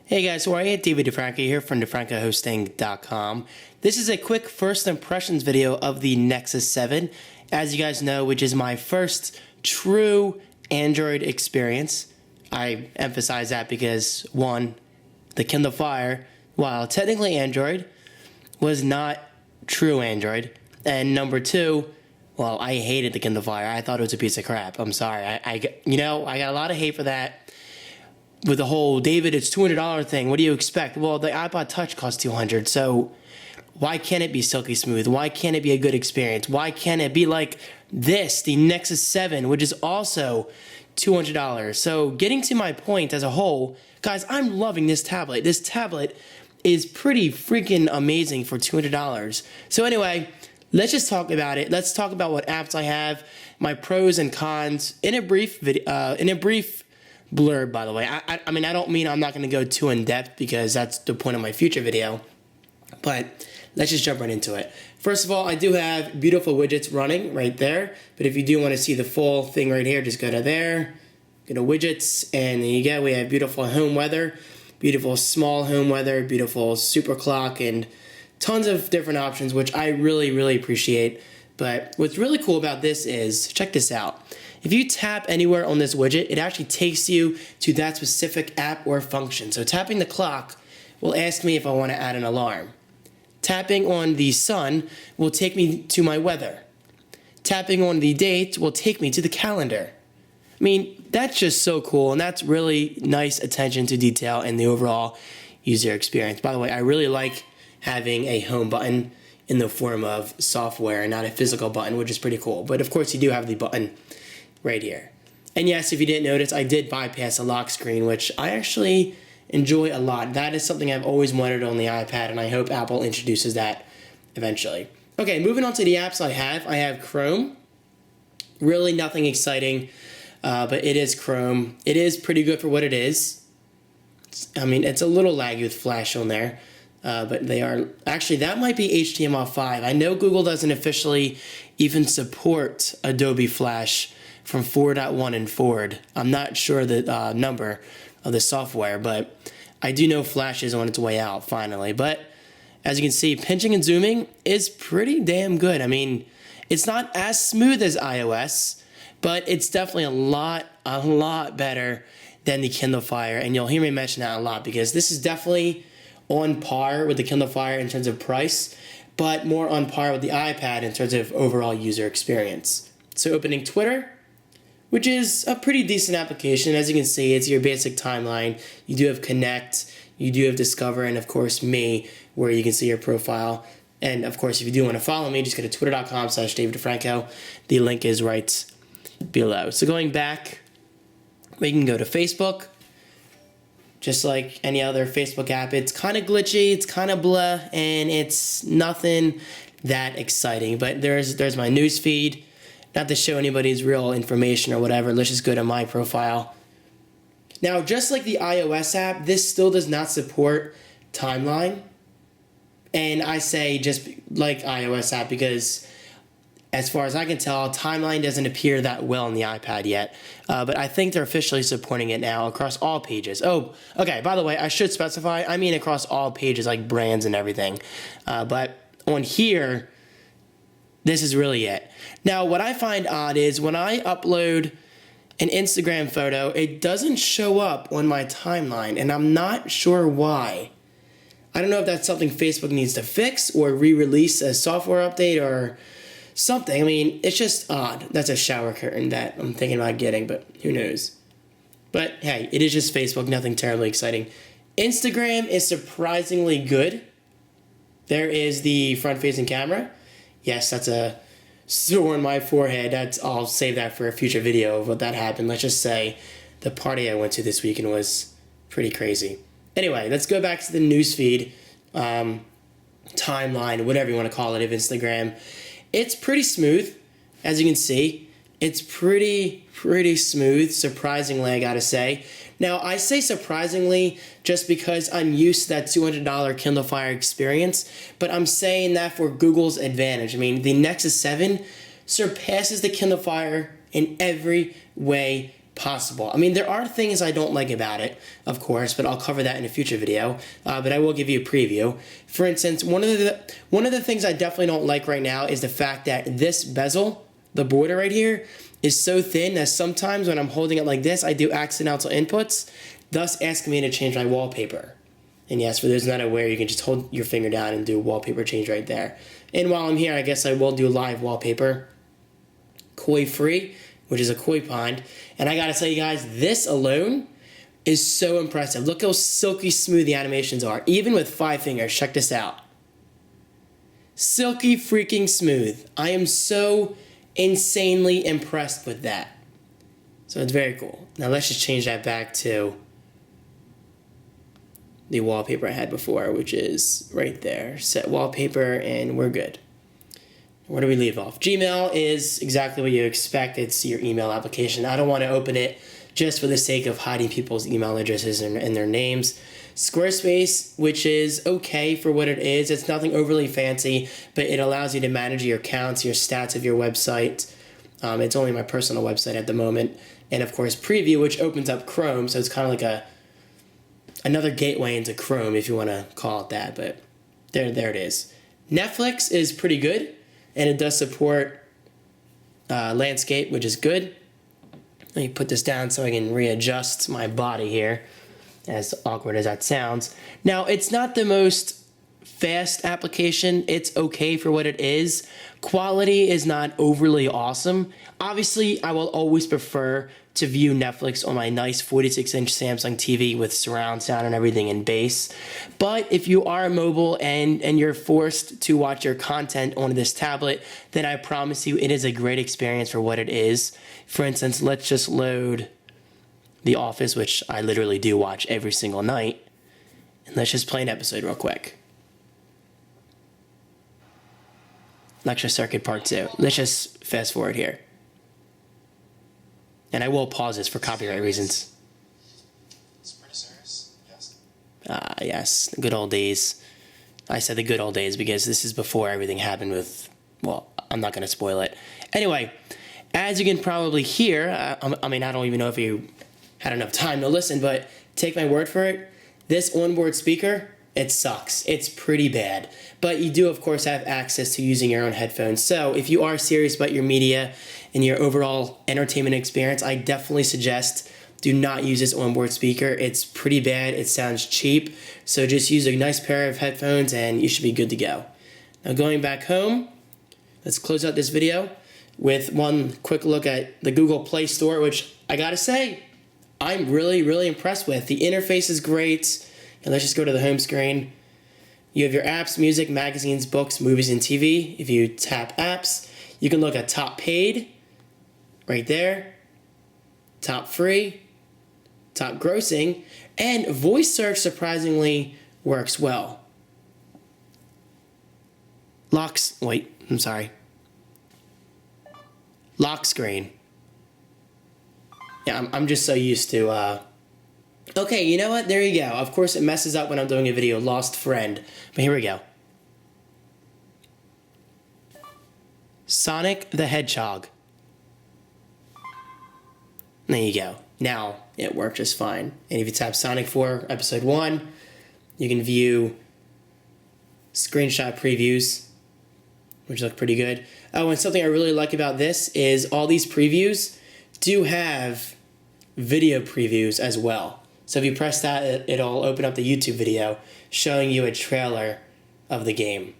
Hey guys, so I am David Franco here from DeFrancoHosting.com. This is a quick first impressions video of the Nexus 7, as you guys know, which is my first true Android experience. I emphasize that because, one, the Kindle Fire, while technically Android, was not true Android. And number two, well, I hated the Kindle Fire. I thought it was a piece of crap. I'm sorry. I got a lot of hate for that. With the whole, David, it's $200 thing. What do you expect? Well, the iPod Touch costs $200, so why can't it be silky smooth? Why can't it be a good experience? Why can't it be like this, the Nexus 7, which is also $200? So getting to my point as a whole, guys, I'm loving this tablet. This tablet is pretty freaking amazing for $200. So anyway, let's just talk about it. Let's talk about what apps I have, my pros and cons in a brief blurb, by the way. I mean, I don't mean I'm not going to go too in-depth because that's the point of my future video, but let's just jump right into it. First of all, I do have beautiful widgets running right there, but if you do want to see the full thing right here, just go to there, go to widgets, and there you go. We have beautiful home weather, beautiful small home weather, beautiful super clock, and tons of different options, which I really, really appreciate. But what's really cool about this is, check this out. If you tap anywhere on this widget, it actually takes you to that specific app or function. So tapping the clock will ask me if I want to add an alarm. Tapping on the sun will take me to my weather. Tapping on the date will take me to the calendar. I mean, that's just so cool, and that's really nice attention to detail in the overall user experience. By the way, I really like having a home button in the form of software and not a physical button, which is pretty cool. But of course, you do have the button right here. And yes, if you didn't notice, I did bypass a lock screen, which I actually enjoy a lot. That is something I've always wanted on the iPad, and I hope Apple introduces that eventually. Okay, moving on to the apps I have. I have Chrome. Really nothing exciting, but it is Chrome. It is pretty good for what it is. I mean, it's a little laggy with Flash on there, but they are... Actually, that might be HTML5. I know Google doesn't officially even support Adobe Flash from 4.1 and forward. I'm not sure the number of the software, but I do know Flash is on its way out finally. But as you can see, pinching and zooming is pretty damn good. I mean, it's not as smooth as iOS, but it's definitely a lot better than the Kindle Fire. And you'll hear me mention that a lot because this is definitely on par with the Kindle Fire in terms of price, but more on par with the iPad in terms of overall user experience. So opening Twitter, which is a pretty decent application. As you can see, it's your basic timeline. You do have Connect, you do have Discover, and of course Me, where you can see your profile. And of course, if you do want to follow me, just go to twitter.com/DavidFranco. The link is right below. So going back, we can go to Facebook. Just like any other Facebook app, it's kind of glitchy, it's kind of blah, and it's nothing that exciting. But there's my news feed. Not to show anybody's real information or whatever, let's just go to my profile. Now, just like the iOS app, this still does not support timeline. And I say just like iOS app because as far as I can tell, timeline doesn't appear that well on the iPad yet. But I think they're officially supporting it now across all pages. Oh, okay, by the way, I should specify, I mean across all pages like brands and everything. But on here, this is really it. Now, what I find odd is when I upload an Instagram photo, it doesn't show up on my timeline, and I'm not sure why. I don't know if that's something Facebook needs to fix or re-release a software update or something. I mean, it's just odd. That's a shower curtain that I'm thinking about getting, but who knows. But hey, it is just Facebook, nothing terribly exciting. Instagram is surprisingly good. There is the front-facing camera. Yes, that's a sore on my forehead. I'll save that for a future video of what that happened. Let's just say the party I went to this weekend was pretty crazy. Anyway, let's go back to the newsfeed, timeline, whatever you want to call it, of Instagram. It's pretty smooth, as you can see. It's pretty smooth, surprisingly, I gotta say. Now, I say surprisingly just because I'm used to that $200 Kindle Fire experience, but I'm saying that for Google's advantage. I mean, the Nexus 7 surpasses the Kindle Fire in every way possible. I mean, there are things I don't like about it, of course, but I'll cover that in a future video. But I will give you a preview. For instance, one of the things I definitely don't like right now is the fact that this bezel, the border right here, is so thin that sometimes when I'm holding it like this, I do accidental inputs, thus asking me to change my wallpaper. And yes, for those not aware, you can just hold your finger down and do a wallpaper change right there. And while I'm here, I guess I will do live wallpaper. Koi free, which is a koi pond. And I gotta tell you guys, this alone is so impressive. Look how silky smooth the animations are. Even with 5 fingers, check this out. Silky freaking smooth. I am so insanely impressed with that. So it's very cool. Now let's just change that back to the wallpaper I had before, which is right there. Set wallpaper, and we're good. Where do we leave off? Gmail is exactly what you expect. It's your email application. I don't want to open it just for the sake of hiding people's email addresses and their names. Squarespace, which is okay for what it is. It's nothing overly fancy, but it allows you to manage your accounts, your stats of your website. It's only my personal website at the moment. And of course, Preview, which opens up Chrome, so it's kind of like another gateway into Chrome, if you want to call it that, but there it is. Netflix is pretty good, and it does support landscape, which is good. Let me put this down so I can readjust my body here, as awkward as that sounds. Now, it's not the most fast application. It's okay for what it is. Quality is not overly awesome. Obviously, I will always prefer to view Netflix on my nice 46-inch Samsung TV with surround sound and everything in bass. But if you are mobile and you're forced to watch your content on this tablet, then I promise you it is a great experience for what it is. For instance, let's just load The Office, which I literally do watch every single night. And let's just play an episode real quick. Lecture Circuit Part 2. Let's just fast forward here. And I will pause this for copyright reasons. Yes, the good old days. I said the good old days because this is before everything happened with, well, I'm not going to spoil it. Anyway, as you can probably hear, I mean, I don't even know if you had enough time to listen, but take my word for it, this onboard speaker, it sucks. It's pretty bad. But you do, of course, have access to using your own headphones. So if you are serious about your media and your overall entertainment experience, I definitely suggest do not use this onboard speaker. It's pretty bad. It sounds cheap. So just use a nice pair of headphones and you should be good to go. Now going back home, let's close out this video with one quick look at the Google Play Store, which I gotta say, I'm really, really impressed with. The interface is great. And let's just go to the home screen. You have your apps, music, magazines, books, movies, and TV. If you tap apps, you can look at top paid, right there, top free, top grossing, and voice search surprisingly works well. Lock screen. Yeah, I'm just so used to, okay, you know what? There you go. Of course, it messes up when I'm doing a video, lost friend. But here we go. Sonic the Hedgehog. There you go. Now it worked just fine. And if you tap Sonic 4 Episode 1, you can view screenshot previews, which look pretty good. Oh, and something I really like about this is all these previews do have video previews as well. So if you press that, it'll open up the YouTube video showing you a trailer of the game.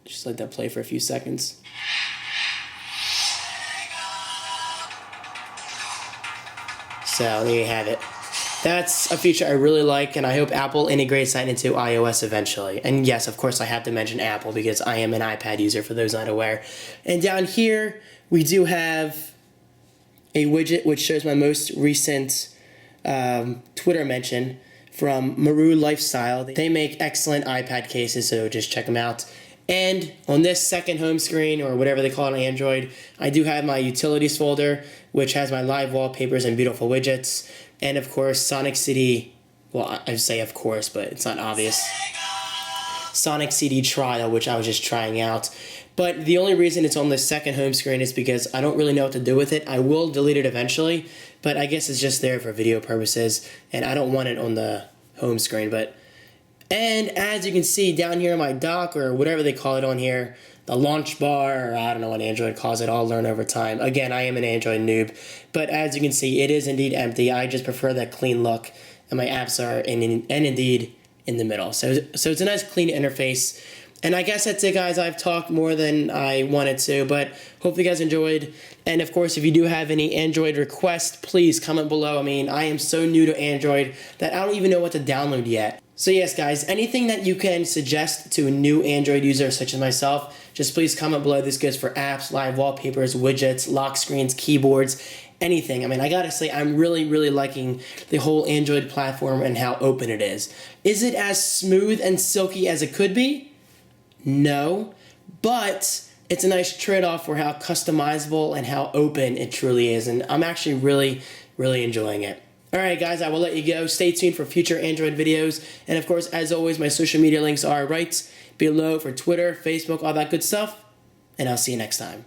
Just let that play for a few seconds. So there you have it. That's a feature I really like, and I hope Apple integrates that into iOS eventually. And yes, of course, I have to mention Apple because I am an iPad user, for those not aware. And down here, we do have a widget which shows my most recent Twitter mention from Maru Lifestyle. They make excellent iPad cases, so just check them out. And on this second home screen, or whatever they call it on Android, I do have my utilities folder, which has my live wallpapers and beautiful widgets. And of course, Sonic City, well, I say of course, but it's not obvious. Sonic CD trial, which I was just trying out. But the only reason it's on the second home screen is because I don't really know what to do with it. I will delete it eventually, but I guess it's just there for video purposes, and I don't want it on the home screen. And as you can see down here in my dock, or whatever they call it on here, the launch bar, or I don't know what Android calls it, I'll learn over time. Again, I am an Android noob, but as you can see, it is indeed empty. I just prefer that clean look, and my apps are indeed in the middle. So it's a nice clean interface. And I guess that's it, guys. I've talked more than I wanted to, but hopefully you guys enjoyed. And of course, if you do have any Android requests, please comment below. I mean, I am so new to Android that I don't even know what to download yet. So yes, guys, anything that you can suggest to a new Android user such as myself, just please comment below. This goes for apps, live wallpapers, widgets, lock screens, keyboards, anything. I mean, I gotta say, I'm really, really liking the whole Android platform and how open it is. Is it as smooth and silky as it could be? No, but it's a nice trade-off for how customizable and how open it truly is, and I'm actually really, really enjoying it. Alright guys, I will let you go. Stay tuned for future Android videos, and of course, as always, my social media links are right below for Twitter, Facebook, all that good stuff, and I'll see you next time.